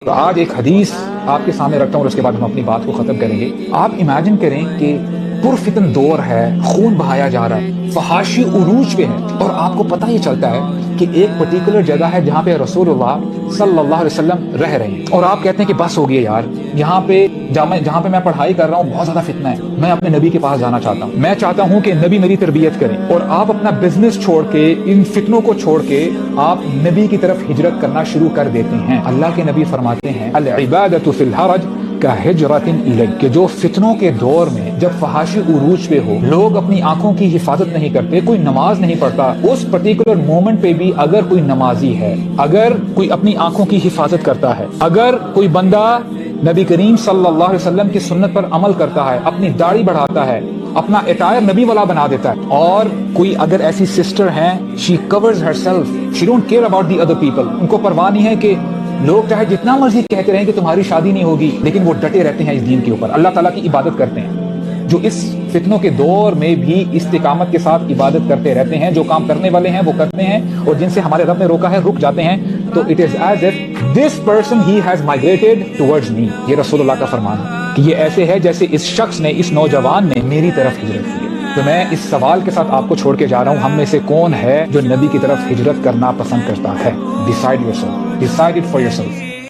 تو آج ایک حدیث آپ کے سامنے رکھتا ہوں اور اس کے بعد ہم اپنی بات کو ختم کریں گے۔ آپ امیجن کریں کہ پرفتن دور ہے، خون بہایا جا رہا ہے، فحاشی عروج پہ ہے، اور آپ کو پتہ یہ چلتا ہے کہ ایک پرٹیکولر جگہ ہے جہاں پہ رسول اللہ صلی اللہ علیہ وسلم رہ رہے ہیں، اور آپ کہتے ہیں کہ بس ہو گیا یار، یہاں پہ جہاں پہ میں پڑھائی کر رہا ہوں بہت زیادہ فتنہ ہے، میں اپنے نبی کے پاس جانا چاہتا ہوں، میں چاہتا ہوں کہ نبی میری تربیت کریں، اور آپ اپنا بزنس چھوڑ کے، ان فتنوں کو چھوڑ کے آپ نبی کی طرف ہجرت کرنا شروع کر دیتے ہیں۔ اللہ کے نبی فرماتے ہیں العبادۃ فی الحرج کہجرۃ الیک، کہ جو فتنوں کے دور میں جب فحاشی عروج پہ ہو، لوگ اپنی آنکھوں کی حفاظت نہیں کرتے، کوئی نماز نہیں پڑھتا، اس پرٹیکولر مومنٹ پہ بھی اگر کوئی نمازی ہے، اگر کوئی اپنی آنکھوں کی حفاظت کرتا ہے، اگر کوئی بندہ نبی کریم صلی اللہ علیہ وسلم کی سنت پر عمل کرتا ہے، اپنی داڑھی بڑھاتا ہے، اپنا اٹائر نبی والا بنا دیتا ہے، اور کوئی اگر ایسی سسٹر ہیں she covers herself, she don't care about the other people، ان کو پرواہ نہیں ہے کہ لوگ چاہے جتنا مرضی کہتے رہیں کہ تمہاری شادی نہیں ہوگی، لیکن وہ ڈٹے رہتے ہیں اس دین کے اوپر، اللہ تعالیٰ کی عبادت کرتے ہیں، جو اس فتنوں کے دور میں بھی استقامت کے ساتھ عبادت کرتے رہتے ہیں، جو کام کرنے والے ہیں وہ کرتے ہیں، اور جن سے ہمارے رب نے روکا ہے رک جاتے ہیں، تو it is as if this person he has migrated towards me، یہ رسول اللہ کا فرمان ہے کہ یہ ایسے ہے جیسے اس شخص نے، اس نوجوان نے میری طرف ہجرت کی ہے۔ تو میں اس سوال کے ساتھ آپ کو چھوڑ کے جا رہا ہوں، ہم میں سے کون ہے جو نبی کی طرف ہجرت کرنا پسند کرتا ہے؟ Decide yourself. Decide it for yourself.